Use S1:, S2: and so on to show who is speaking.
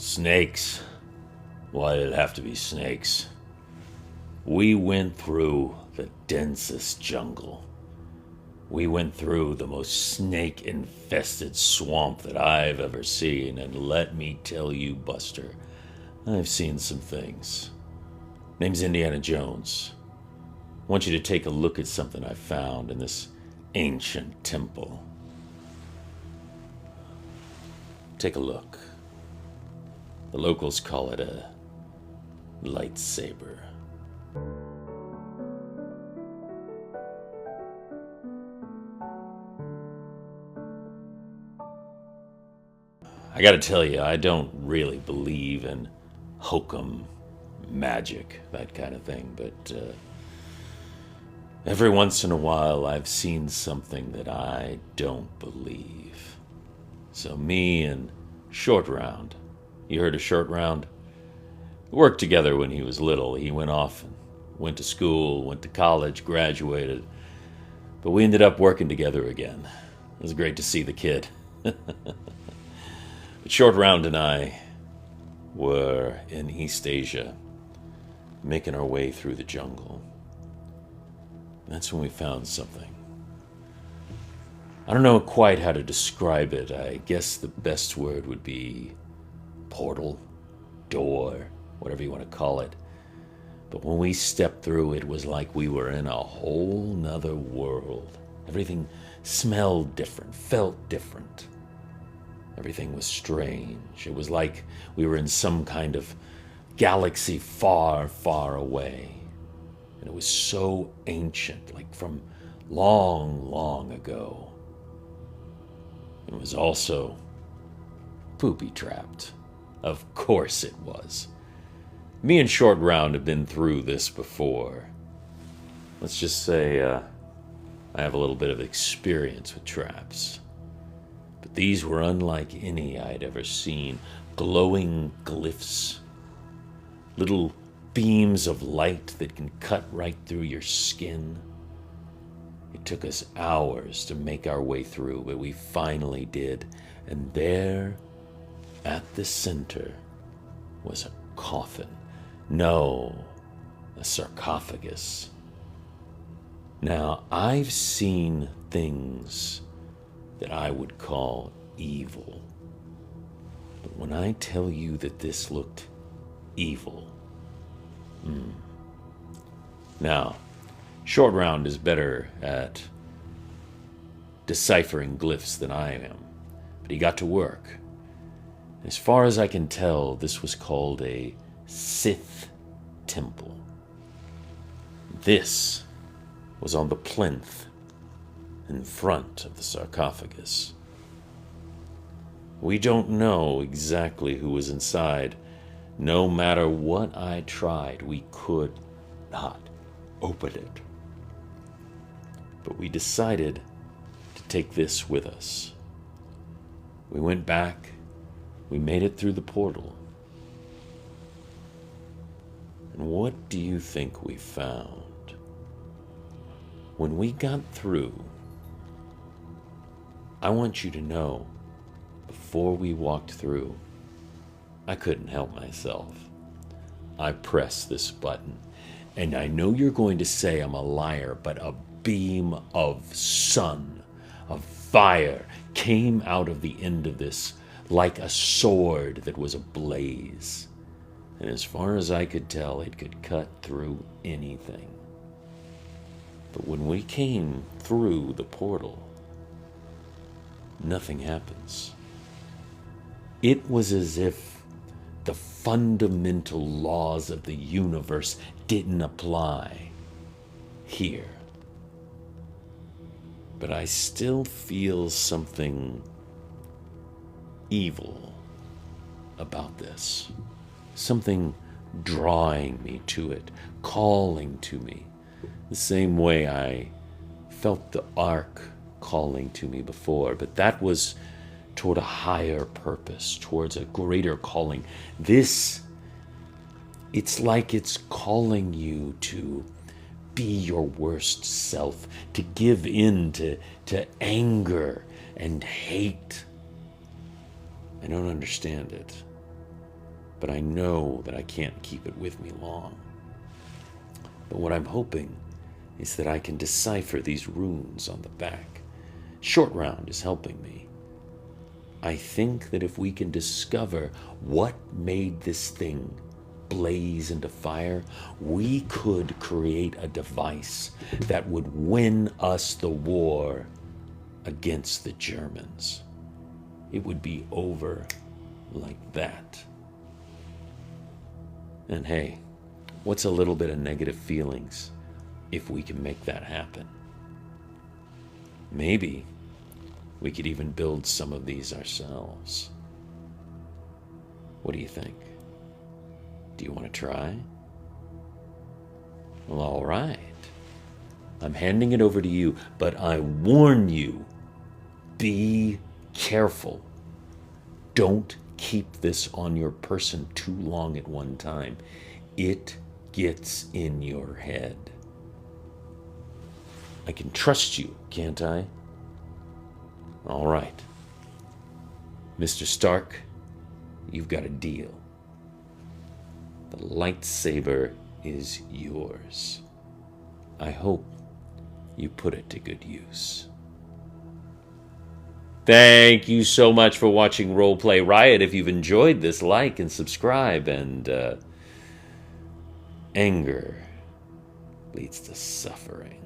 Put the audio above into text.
S1: Snakes. Why did it have to be snakes? We went through the densest jungle. We went through the most snake-infested swamp that I've ever seen, and let me tell you, Buster, I've seen some things. Name's Indiana Jones. I want you to take a look at something I found in this ancient temple. Take a look. The locals call it a lightsaber. I gotta tell you, I don't really believe in hokum, magic, that kind of thing, but every once in a while I've seen something that I don't believe. So me and Short Round, you heard of Short Round? We worked together when he was little. He went off and went to school, went to college, graduated, but we ended up working together again. It was great to see the kid. But Short Round and I were in East Asia, making our way through the jungle. That's when we found something. I don't know quite how to describe it. I guess the best word would be portal, door, whatever you want to call it. But when we stepped through, it was like we were in a whole nother world. Everything smelled different, felt different. Everything was strange. It was like we were in some kind of galaxy far, far away. And it was so ancient, like from long, long ago. It was also booby-trapped. Of course it was. Me and Short Round have been through this before. Let's just say I have a little bit of experience with traps. But these were unlike any I'd ever seen. Glowing glyphs. Little beams of light that can cut right through your skin. It took us hours to make our way through, but we finally did. And there, at the center, was a coffin. No, a sarcophagus. Now, I've seen things that I would call evil. But when I tell you that this looked evil, Now, Short Round is better at deciphering glyphs than I am, but he got to work. As far as I can tell, this was called a Sith temple. This was on the plinth in front of the sarcophagus. We don't know exactly who was inside. No matter what I tried, we could not open it. But we decided to take this with us. We went back. We made it through the portal. And what do you think we found? When we got through, I want you to know, before we walked through, I couldn't help myself. I pressed this button, and I know you're going to say I'm a liar, but a beam of sun, of fire, came out of the end of this like a sword that was ablaze. And as far as I could tell, it could cut through anything. But when we came through the portal, nothing happens. It was as if the fundamental laws of the universe didn't apply here. But I still feel something evil about this. Something drawing me to it, calling to me. The same way I felt the Ark calling to me before, but that was toward a higher purpose, towards a greater calling. This, it's like it's calling you to be your worst self, to give in to anger and hate. I don't understand it. but I know that I can't keep it with me long. But what I'm hoping is that I can decipher these runes on the back. Short Round is helping me. I think that if we can discover what made this thing blaze into fire, we could create a device that would win us the war against the Germans. It would be over like that. And hey, what's a little bit of negative feelings if we can make that happen? Maybe we could even build some of these ourselves. What do you think? Do you want to try? Well, all right. I'm handing it over to you, but I warn you, be careful. Don't keep this on your person too long at one time. It gets in your head. I can trust you, can't I? All right. Mr. Stark, you've got a deal. The lightsaber is yours. I hope you put it to good use. Thank you so much for watching Roleplay Riot. If you've enjoyed this, like and subscribe. And anger leads to suffering.